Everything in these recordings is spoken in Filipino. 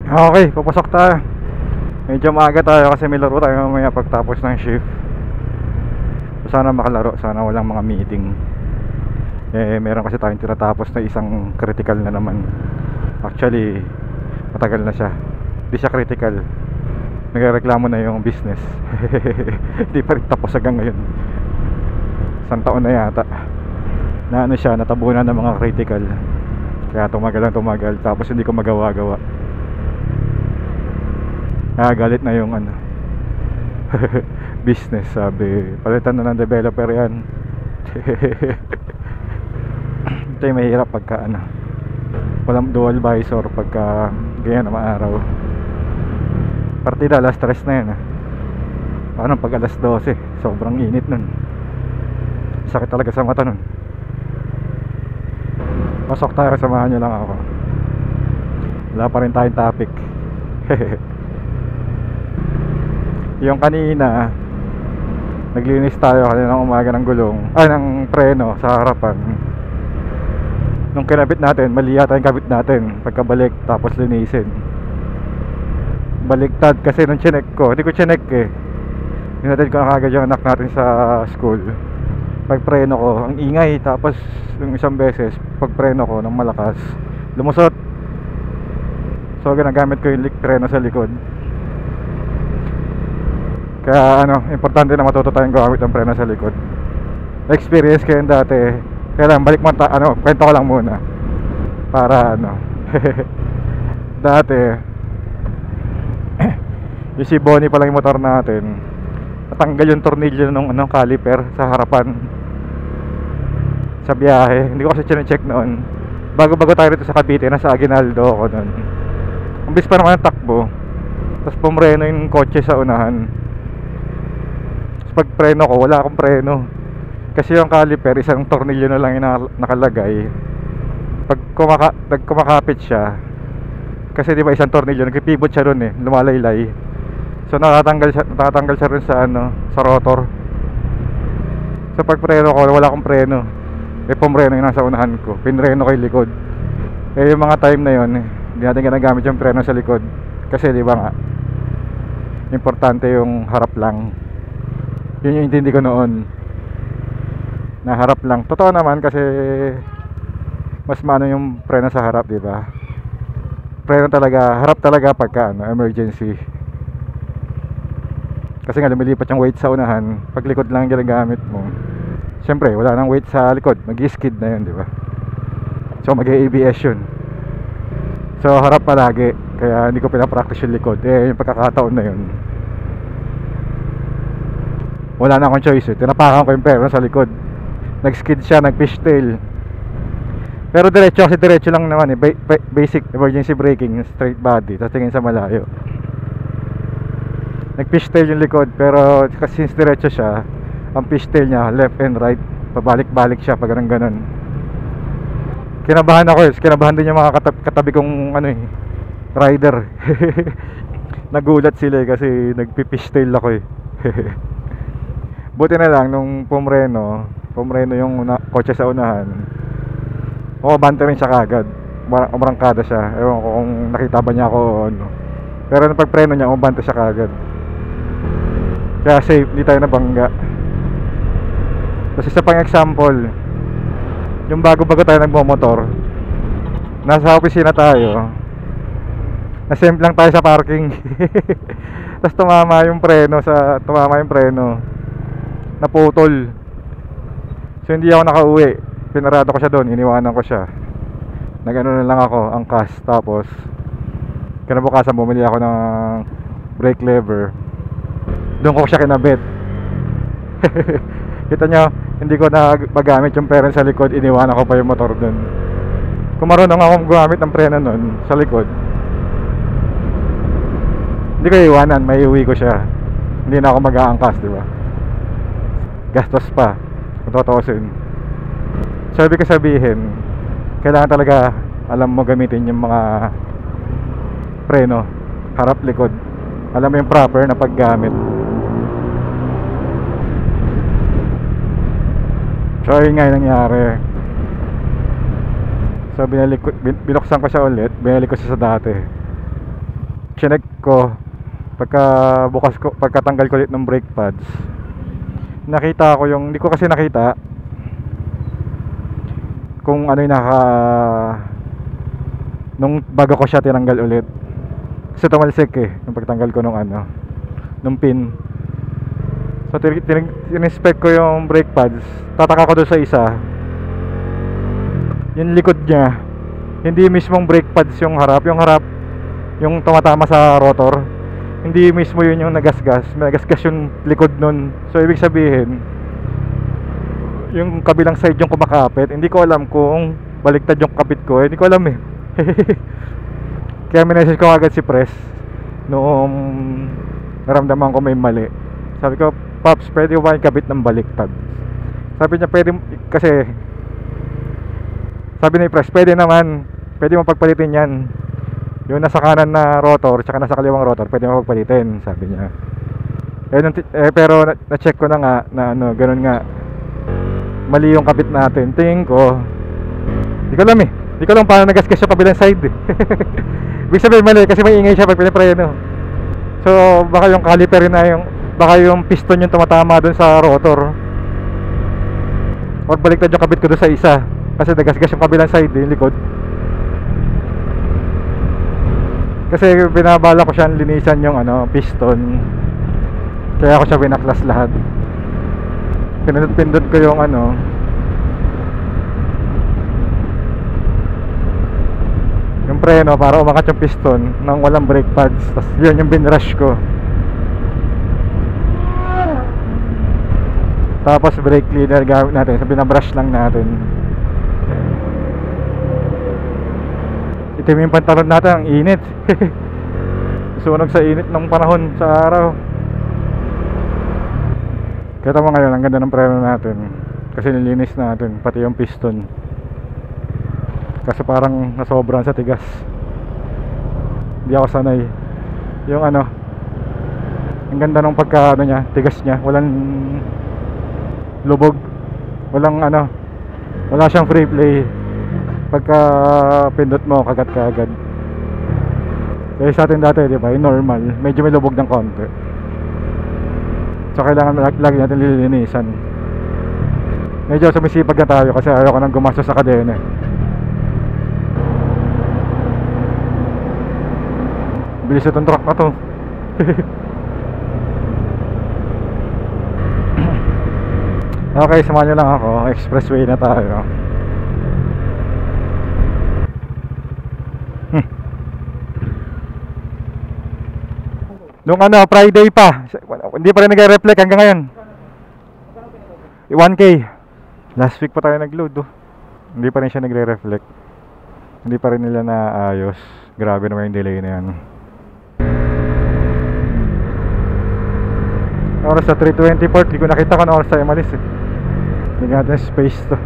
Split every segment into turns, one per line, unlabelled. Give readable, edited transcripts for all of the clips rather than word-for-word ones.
Okay, papasok tayo. Medyo maaga tayo kasi may laro tayo mamaya pagtapos ng shift. So, sana makalaro, sana walang mga meeting. Meron kasi tayong tinatapos na isang critical na naman. Actually, matagal na siya. Hindi siya critical. Nagreklamo na yung business. Hindi pa rin tapos hanggang ngayon. Isang taon na yata. Na ano siya, natabunan ng mga critical. Kaya tumagal. Tapos hindi ko magawa-gawa. Galit na yung ano business, sabi palitan na ng developer yan. Ito yung mahirap pagka ano, walang dual visor pagka ganyan na maaraw. Partida alas 3 na yan paano pag alas 12, sobrang init nun, sakit talaga sa mata nun. Pasok tayo, samahan nyo lang ako, wala pa rin tayong topic. Yung kanina naglinis tayo kanina ng umaga ng gulong, ng preno sa harapan. Nung kinabit natin, mali yata yung kabit natin pagkabalik, tapos linisin. Baliktad kasi nung chinek ko, hindi ko chinek hinatid ko na kagad yung anak natin sa school. Pag preno ko, ang ingay, tapos yung isang beses pag preno ko ng malakas, lumusot. So ginagamit ko yung preno sa likod. Kaya ano, importante na matuto tayong gumamit ng preno sa likod. Experience ko yun dati. Kaya lang, balik mo kwento ko lang muna para ano. Dati yung si Bonnie pa lang yung motor natin, natanggal yung tornilyo ng caliper sa harapan sa biyahe. Hindi ko kasi chinecheck noon. Bago tayo rito sa Cavite, nasa Aguinaldo ako noon. Ang bis pa naman ang takbo, tapos pumreno yung kotse sa unahan. Pag preno ko, wala akong preno kasi yung caliper, isang tornilyo na lang yung nakalagay. Pag kumakapit siya, kasi di ba isang tornilyo, nagpipivot siya ron lumalaylay. So natatanggal siya ron sa sa rotor. So pag preno ko, wala akong preno. Pumreno yung nasa unahan ko, pinreno ko yung likod. Yung mga time na yon, hindi natin ginagamit yung preno sa likod kasi di ba nga, importante yung harap lang. Yun yung intindi ko noon, na harap lang. Totoo naman kasi mas maano yung preno sa harap, di ba? Preno talaga, harap talaga pagka emergency. Kasi nga lumilipat yung weight sa unahan, pag likod lang ginagamit mo, syempre wala nang weight sa likod, mag-skid na yun, di ba? So mag-ABS yun. So harap palagi, kaya hindi ko pinapractice yung likod. Yung pagkakataon na yun, wala na akong choice tinapakan ko yung preno sa likod. Nag-skid siya, nag-fishtail. Pero diretso lang naman basic emergency braking, straight body, tapos tingin sa malayo. Nag-fishtail yung likod, pero since diretso siya, ang fishtail niya left and right, pabalik-balik siya pag ganun. Kinabahan ako kinabahan din yung mga katabi kong rider. Nagulat sila kasi nagpi-fishtail ako Buti na lang nung pumreno yung kotse sa unahan, bante rin siya kagad, umarangkada siya. Ewan ko kung nakita ba niya ako o ano, pero nung pagpreno niya, bante siya kagad, kaya safe, hindi tayo nabangga. Tapos isa pang example, yung bago tayo nagmomotor, nasa opisina tayo, nasemp lang tayo sa parking. Tapos tumama yung preno, naputol. So hindi ako nakauwi, pinarado ko siya doon, iniwanan ko siya, nagano na lang ako, angkas. Tapos kinabukasan bumili ako ng brake lever, doon ko siya kinabit. Kita nyo, hindi ko na magamit yung preno sa likod, iniwanan ko pa yung motor doon. Kung marunong akong gumamit ng preno nun sa likod, hindi ko iwanan, may iuwi ko siya, hindi na ako mag-aangkas, di ba? Gastos pa kung tutuusin. So ibig sabihin, kailangan talaga alam mo gamitin yung mga preno, harap, likod. Alam mo yung proper na paggamit. So yun nga yung nangyari. So binuksan ko siya ulit, binalik ko siya sa dati. chinek ko, pagkatanggal ko ulit ng brake pads, nakita ko yung, hindi ko kasi nakita kung ano yung nung bago ko siya tinanggal ulit. Kasi tumalsik yung pagtanggal ko nung pin. So in-inspect ko yung brake pads. Tataka ko doon sa isa, yung likod niya, hindi mismong brake pads yung harap. Yung harap, yung tumatama sa rotor, hindi mismo yun yung nagasgas yung likod nun. So ibig sabihin, yung kabilang side yung kumakapit. Hindi ko alam kung baliktad yung kapit ko, hindi ko alam Kaya minessage ko agad si Pres noong naramdaman ko may mali. Sabi ko, Pops, pwede ba yung kabit ng baliktad? Sabi niya, pwede, kasi sabi ni Pres, pwede naman, pwede mo pagpalitin yan. Yung nasa kanan na rotor tsaka nasa kaliwang rotor, pwede mo pagpalitin, sabi niya. Pero na-check ko na nga na ganun nga, mali yung kabit natin. Tingin ko, hindi ko alam paano nagasgas yung kabilang side Ibig sabihin mali kasi may ingay siya pag pinapreno. So baka yung caliper baka yung piston yung tumatama dun sa rotor, or baliktad yung kabit ko dun sa isa kasi nagasgas yung kabilang side, yung likod. Kasi binabala ko siyang linisan yung piston, kaya ako siya binaklas lahat. Pinindot ko yung yung preno para umangat yung piston nang walang brake pads. Tapos yun yung binrush ko. Tapos brake cleaner gamit natin, so binabrush lang natin. Itim yung pantalon natin, ang init sunog sa init ng panahon sa araw. Kita mo ngayon, ang ganda ng preno natin kasi nilinis natin, pati yung piston. Kasi parang nasobran sa tigas. Hindi ako sanay. Yung ang ganda ng niya, tigas niya, walang lubog, wala siyang free play. Pagka pindot mo, kagat ka agad. Kaya sa atin dati, di ba, yung normal, medyo may lubog ng konti. So kailangan lagi natin lilinisan. Medyo sumisipag na tayo kasi ayaw ko nang gumastos sa kadena. Bilis itong truck na to Okay, samahan nyo lang ako. Expressway na tayo. Nung Friday pa, hindi pa rin nag-reflect hanggang ngayon. 1K. Last week pa tayo nag-load Hindi pa rin siya nagre-reflect. Hindi pa rin nila naayos. Grabe naman yung delay na yan. Oras sa 3:20 port, hindi ko nakita kung oras tayo malis Hindi natin space to.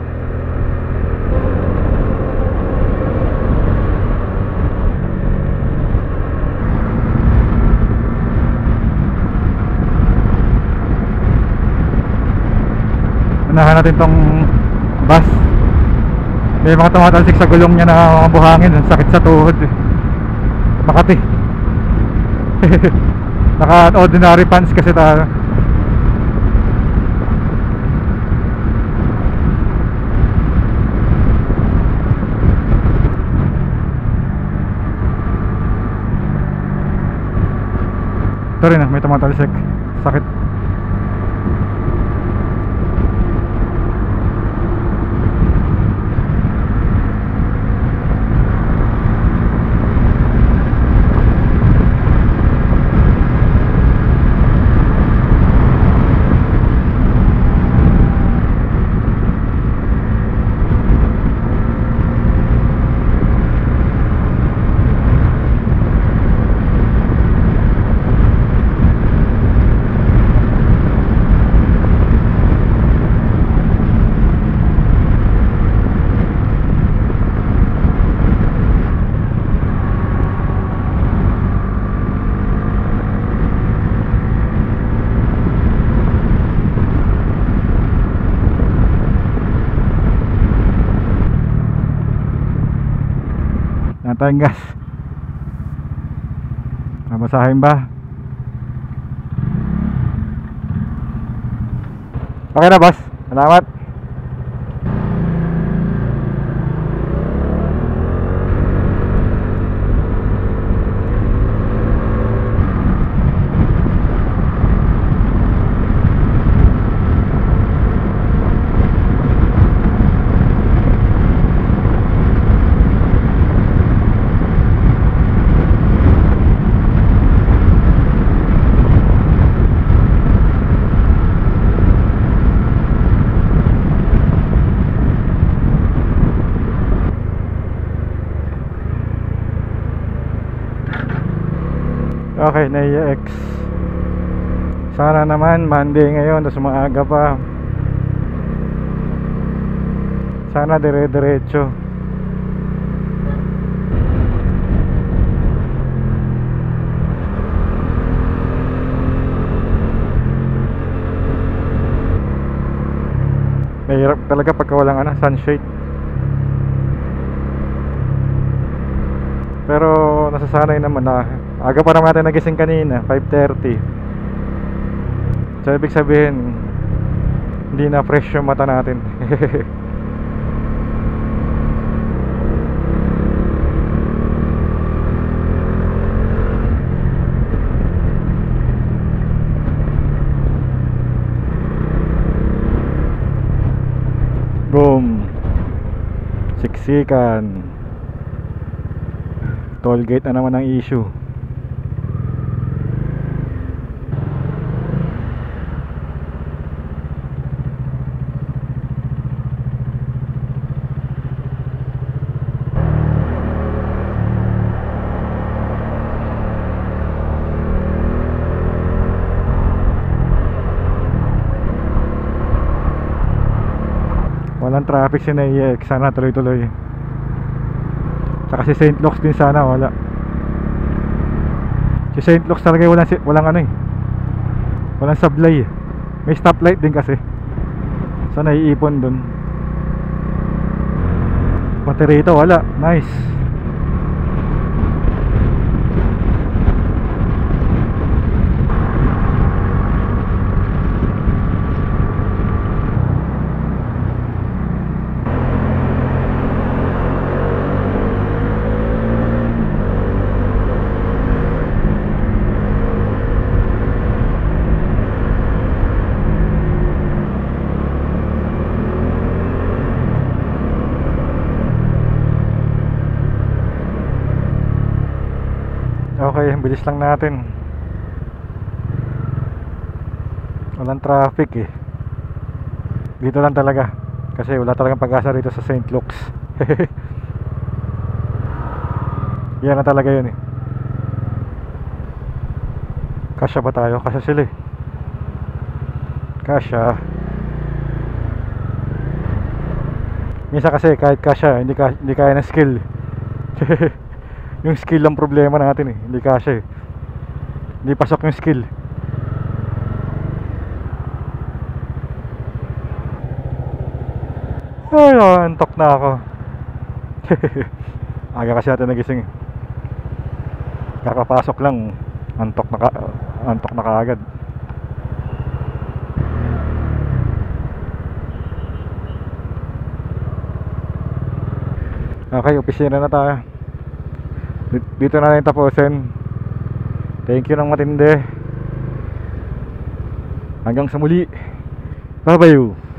Unahan natin tong bus. May mga tumatalsik sa gulong niya na mga buhangin. Ang sakit sa tuhod Makati naka ordinary pants kasi tayo. Sorry na, may tumatalsik. Sakit. Tayong gas. Namasahin ba? Okay na boss, salamat. Okay, Naiya X. Sana naman Monday ngayon, tapos maaga pa. Sana dire-diretso. Mahirap talaga pagka walang sunshade. Pero nasasanay naman na. Aga pa naman natin nagising kanina, 5:30. So ibig sabihin hindi na fresh yung mata natin. Boom. Siksikan. Tollgate na naman ang issue. Walang traffic si Naiya X, sana tuloy-tuloy. Tsaka si St. Luke's din sana wala. Si St. Luke's talaga walang walang sablay. May stoplight din kasi. So naiipon dun. Pati rito wala. Nice. Okay, bilis lang natin. Walang traffic eh. Dito lang talaga. Kasi wala talagang pag-asa rito sa St. Luke's. Yan na talaga yun eh. Kasya ba tayo? Kasya sila eh. Kasya. Minsan kasi kahit kasya, hindi kaya ng skill. Yung skill ang problema natin eh. Hindi kasya eh. Hindi pasok yung skill. Ay, antok na ako. Aga kasi natin nagising. Kakapasok lang, antok na kaagad. Okay, opisina na tayo. Dito na natin tapusin. Thank you ng matindi. Hanggang sa muli. Bye bye.